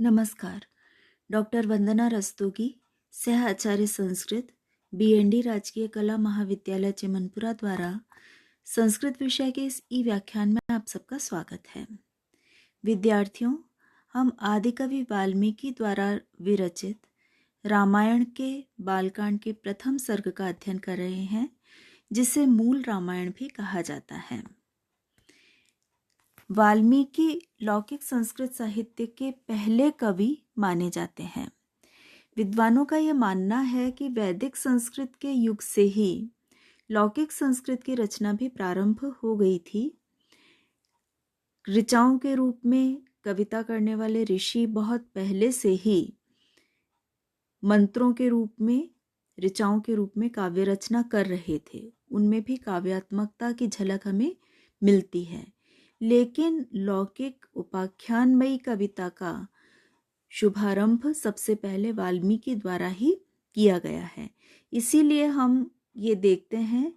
नमस्कार। डॉक्टर वंदना रस्तोगी, सह आचार्य संस्कृत, BND राजकीय कला महाविद्यालय चिमनपुरा द्वारा संस्कृत विषय के इस ई व्याख्यान में आप सबका स्वागत है। विद्यार्थियों, हम आदिकवि वाल्मीकि द्वारा विरचित रामायण के बालकांड के प्रथम सर्ग का अध्ययन कर रहे हैं, जिसे मूल रामायण भी कहा जाता है। वाल्मीकि लौकिक संस्कृत साहित्य के पहले कवि माने जाते हैं। विद्वानों का यह मानना है कि वैदिक संस्कृत के युग से ही लौकिक संस्कृत की रचना भी प्रारंभ हो गई थी। ऋचाओं के रूप में कविता करने वाले ऋषि बहुत पहले से ही मंत्रों के रूप में, ऋचाओं के रूप में काव्य रचना कर रहे थे। उनमें भी काव्यात्मकता की झलक हमें मिलती है, लेकिन लौकिक उपाख्यानमयी कविता का शुभारंभ सबसे पहले वाल्मीकि द्वारा ही किया गया है। इसीलिए हम ये देखते हैं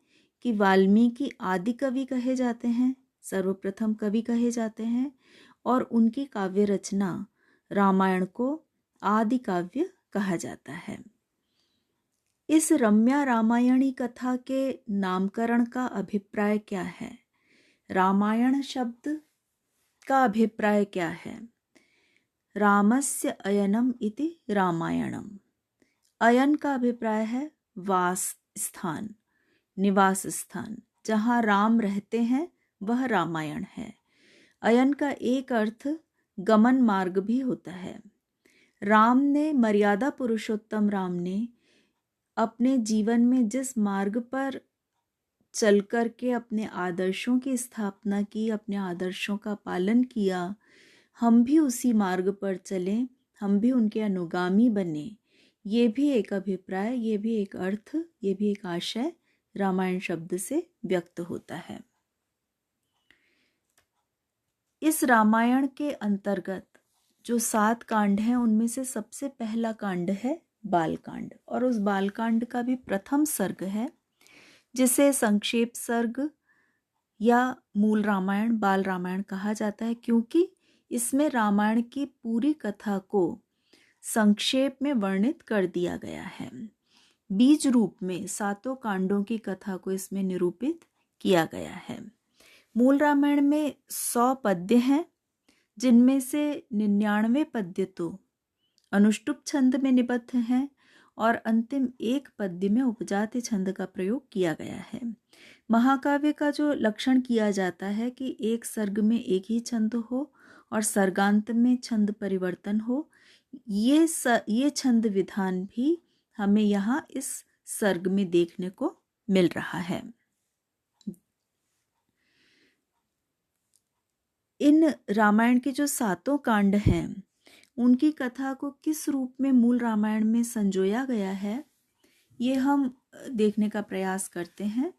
कि वाल्मीकि आदि कवि कहे जाते हैं, सर्वप्रथम कवि कहे जाते हैं, और उनकी काव्य रचना रामायण को आदि काव्य कहा जाता है। इस रम्या रामायणी कथा के नामकरण का अभिप्राय क्या है? रामायण शब्द का अभिप्राय क्या है? रामस्य अयनम इति रामायणम। अयन का अभिप्राय है वास स्थान, निवास स्थान, जहाँ राम रहते हैं वह रामायण है। अयन का एक अर्थ गमन मार्ग भी होता है। राम ने, मर्यादा पुरुषोत्तम राम ने अपने जीवन में जिस मार्ग पर चल कर के अपने आदर्शों की स्थापना की, अपने आदर्शों का पालन किया, हम भी उसी मार्ग पर चलें, हम भी उनके अनुगामी बने। ये भी एक अभिप्राय, ये भी एक अर्थ, ये भी एक आशय रामायण शब्द से व्यक्त होता है। इस रामायण के अंतर्गत जो 7 कांड हैं, उनमें से सबसे पहला कांड है बालकांड, और उस बालकांड का भी प्रथम सर्ग है, जिसे संक्षेप सर्ग या मूल रामायण, बाल रामायण कहा जाता है, क्योंकि इसमें रामायण की पूरी कथा को संक्षेप में वर्णित कर दिया गया है। बीज रूप में 7 कांडों की कथा को इसमें निरूपित किया गया है। मूल रामायण में 100 पद्य हैं, जिनमें से 99 पद्य तो अनुष्टुप छंद में निबद्ध हैं और अंतिम 1 पद्य में उपजाति छंद का प्रयोग किया गया है। महाकाव्य का जो लक्षण किया जाता है कि एक सर्ग में एक ही छंद हो और सर्गांत में छंद परिवर्तन हो, ये छंद विधान भी हमें यहाँ इस सर्ग में देखने को मिल रहा है। इन रामायण के जो 7 कांड हैं, उनकी कथा को किस रूप में मूल रामायण में संजोया गया है, ये हम देखने का प्रयास करते हैं।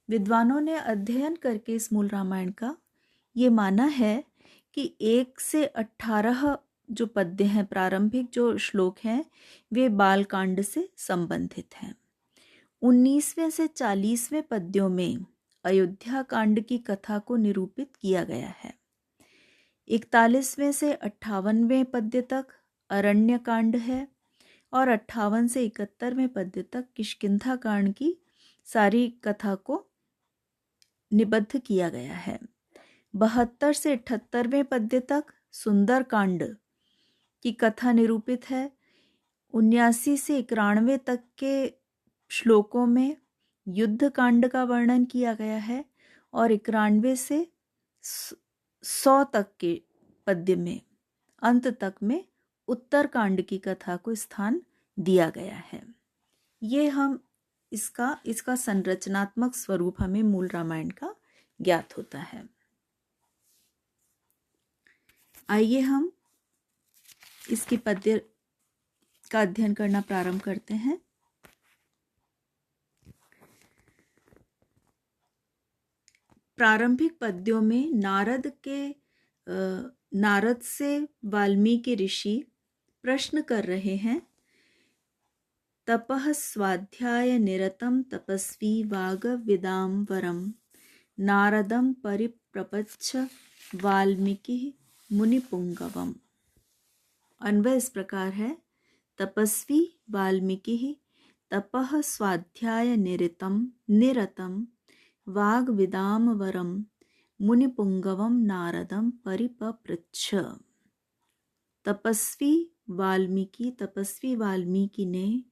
विद्वानों ने अध्ययन करके इस मूल रामायण का ये माना है कि 1 से 18 जो पद्य हैं, प्रारंभिक जो श्लोक हैं, वे बालकांड से संबंधित हैं। 19वें से 40वें पद्यों में अयोध्या कांड की कथा को निरूपित किया गया है। 41वें से 58वें पद्य तक अरण्य कांड है और 58 से 71वें पद्य तक किष्किंधा कांड की सारी कथा को निबद्ध किया गया है। 72 से 78वें पद्य तक सुंदर कांड की कथा निरूपित है। 79 से 91 तक के श्लोकों में युद्ध कांड का वर्णन किया गया है और 91 से 100 तक के पद्य में अंत तक में उत्तर कांड की कथा को स्थान दिया गया है। ये हम इसका संरचनात्मक स्वरूप हमें मूल रामायण का ज्ञात होता है। आइए हम इसकी पद्य का अध्ययन करना प्रारंभ करते हैं। प्रारंभिक पद्यों में नारद से वाल्मीकि ऋषि प्रश्न कर रहे हैं। तपः स्वाध्याय निरतं तपस्वी वागविदां वरं नारदं परिप्रपच्छ वाल्मीकि मुनिपुंगवम्। अन्वय इस प्रकार है। तपस्वी वाल्मीकि तपः स्वाध्याय निरतं वाग्विदाम वरम मुनिपुंगवम नारदम परिपपृच्छ। तपस्वी वाल्मीकि ने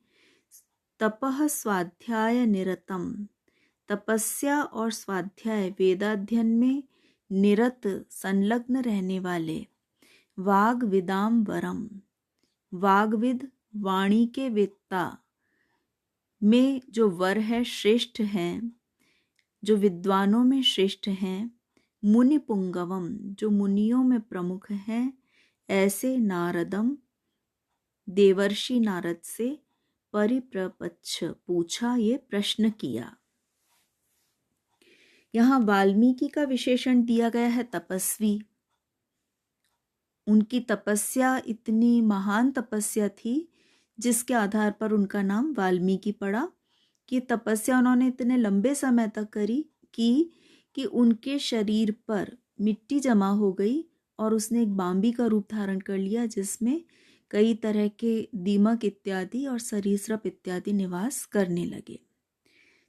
तपः स्वाध्याय निरतम, तपस्या और स्वाध्याय वेदाध्ययन में निरत संलग्न रहने वाले, वाग्विदाम वरम, वाग्विद वाणी के वेत्ता में जो वर है, श्रेष्ठ हैं, जो विद्वानों में श्रेष्ठ हैं, मुनि पुंगवम जो मुनियों में प्रमुख हैं, ऐसे नारदम देवर्षि नारद से परिप्रपच्छ पूछा, ये प्रश्न किया। यहाँ वाल्मीकि का विशेषण दिया गया है तपस्वी। उनकी तपस्या इतनी महान तपस्या थी जिसके आधार पर उनका नाम वाल्मीकि पड़ा, कि तपस्या उन्होंने इतने लंबे समय तक करी कि उनके शरीर पर मिट्टी जमा हो गई और उसने एक बांबी का रूप धारण कर लिया, जिसमें कई तरह के दीमक इत्यादि और सरीसृप इत्यादि निवास करने लगे।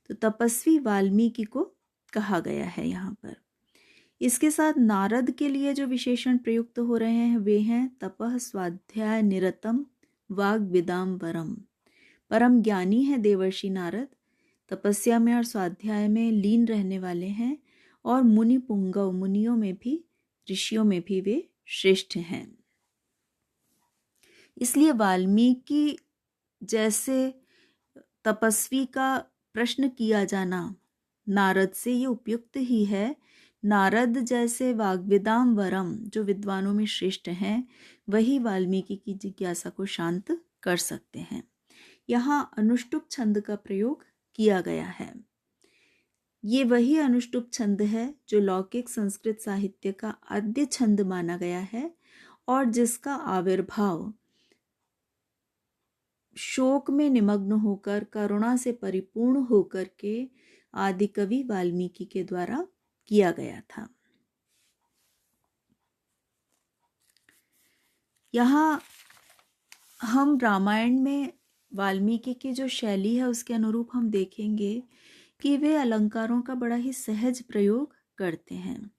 तो तपस्वी वाल्मीकि को कहा गया है यहाँ पर। इसके साथ नारद के लिए जो विशेषण प्रयुक्त हो रहे हैं वे हैं तपः स्वाध्याय निरतम वाग्विदाम वरम। परम ज्ञानी है देवर्षि नारद, तपस्या में और स्वाध्याय में लीन रहने वाले हैं, और मुनि पुंगव मुनियों में भी, ऋषियों में भी वे श्रेष्ठ हैं। इसलिए वाल्मीकि जैसे तपस्वी का प्रश्न किया जाना नारद से ये उपयुक्त ही है। नारद जैसे वाग्विदाम वरम जो विद्वानों में श्रेष्ठ हैं, वही वाल्मीकि की जिज्ञासा को शांत कर सकते हैं। यहाँ अनुष्टुप छंद का प्रयोग किया गया है। ये वही अनुष्टुप छंद है जो लौकिक संस्कृत साहित्य का आद्य छंद माना गया है और जिसका आविर्भाव शोक में निमग्न होकर, करुणा से परिपूर्ण होकर के आदि कवि वाल्मीकि के द्वारा किया गया था। यहाँ हम रामायण में वाल्मीकि की जो शैली है उसके अनुरूप हम देखेंगे कि वे अलंकारों का बड़ा ही सहज प्रयोग करते हैं।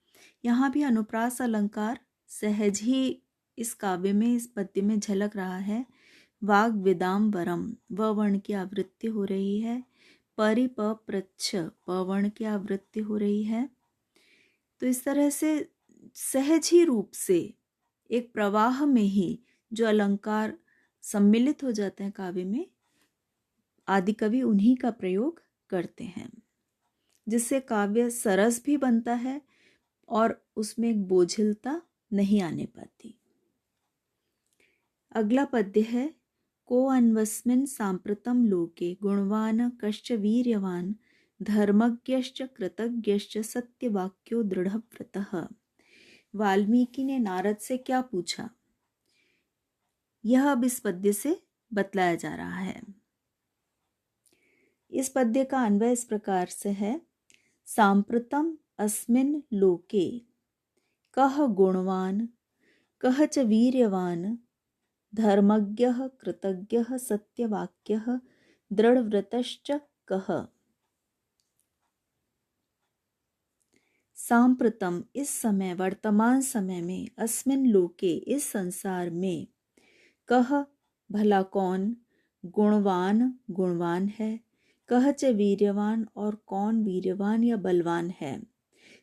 यहाँ भी अनुप्रास अलंकार सहज ही इस काव्य में, इस पद्य में झलक रहा है। वाग्विदाम वरम, व वर्ण की आवृत्ति हो रही है। परिपप्रच्छ, प वर्ण की आवृत्ति हो रही है। तो इस तरह से सहज ही रूप से एक प्रवाह में ही जो अलंकार सम्मिलित हो जाते हैं काव्य में, आदि कवि उन्हीं का प्रयोग करते हैं, जिससे काव्य सरस भी बनता है और उसमें एक बोझिलता नहीं आने पाती। अगला पद्य है को अन्वस्मिन् सांप्रतम लोके गुणवान कश्च वीर्यवान धर्मज्ञश्च कृतज्ञश्च सत्यवाक्यो दृढ़व्रतः। वाल्मीकि ने नारद से क्या पूछा, यह अब इस पद्य से बतलाया जा रहा है। इस पद्य का अन्वय इस प्रकार से है। सांप्रतम अस्मिन् लोके कः गुणवान कः च वीर्यवान धर्मज्ञः कृतज्ञः सत्यवाक्यः दृढ़व्रतश्च कः। सांप्रतम इस समय, वर्तमान समय में, अस्मिन् लोके इस संसार में, कह भला कौन, गुणवान गुणवान है, कह च वीर्यवान और कौन वीर्यवान या बलवान है,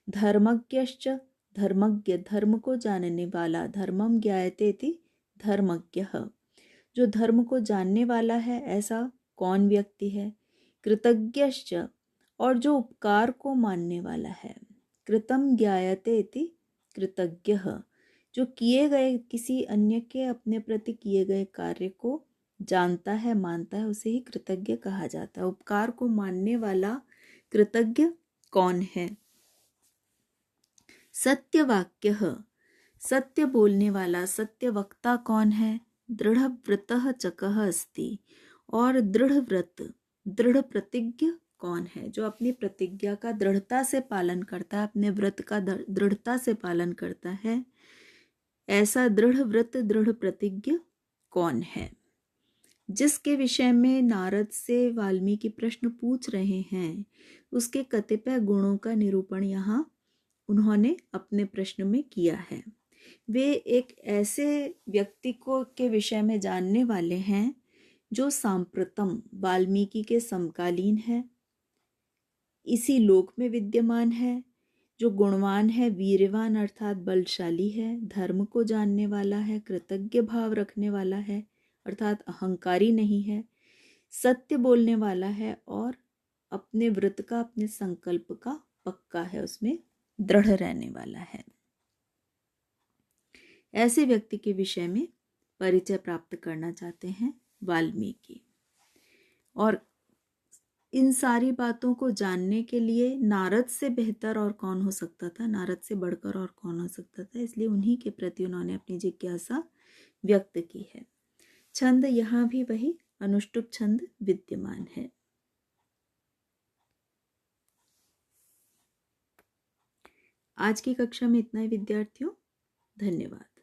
धर्मज्ञश्च धर्मज्ञ धर्म को जानने वाला, धर्मम ज्ञायते इति धर्मज्ञः जो धर्म को जानने वाला है ऐसा कौन व्यक्ति है, कृतज्ञश्च और जो उपकार को मानने वाला है, कृतम ज्ञायते इति कृतज्ञः जो किए गए किसी अन्य के अपने प्रति किए गए कार्य को जानता है, मानता है, उसे ही कृतज्ञ कहा जाता है। उपकार को मानने वाला कृतज्ञ कौन है। सत्यवाक्यः सत्य बोलने वाला, सत्य वक्ता कौन है, दृढ़व्रतः च कः अस्ति और दृढ़ व्रत, दृढ़ प्रतिज्ञ कौन है, जो अपनी प्रतिज्ञा का दृढ़ता से पालन करता है, अपने व्रत का दृढ़ता से पालन करता है, ऐसा दृढ़ व्रत दृढ़ प्रतिज्ञ कौन है। जिसके विषय में नारद से वाल्मीकि प्रश्न पूछ रहे हैं, उसके कतिपय गुणों का निरूपण यहाँ उन्होंने अपने प्रश्न में किया है। वे एक ऐसे व्यक्ति को के विषय में जानने वाले हैं जो सांप्रतम वाल्मीकि के समकालीन है, इसी लोक में विद्यमान है, जो गुणवान है, वीरवान अर्थात बलशाली है, धर्म को जानने वाला है, कृतज्ञ भाव रखने वाला है अर्थात अहंकारी नहीं है, सत्य बोलने वाला है और अपने व्रत का, अपने संकल्प का पक्का है, उसमें दृढ़ रहने वाला है। ऐसे व्यक्ति के विषय में परिचय प्राप्त करना चाहते हैं वाल्मीकि। और इन सारी बातों को जानने के लिए नारद से बेहतर और कौन हो सकता था, नारद से बढ़कर और कौन हो सकता था, इसलिए उन्हीं के प्रति उन्होंने अपनी जिज्ञासा व्यक्त की है। छंद यहाँ भी वही अनुष्टुप छंद विद्यमान है। आज की कक्षा में इतना ही विद्यार्थियों, धन्यवाद।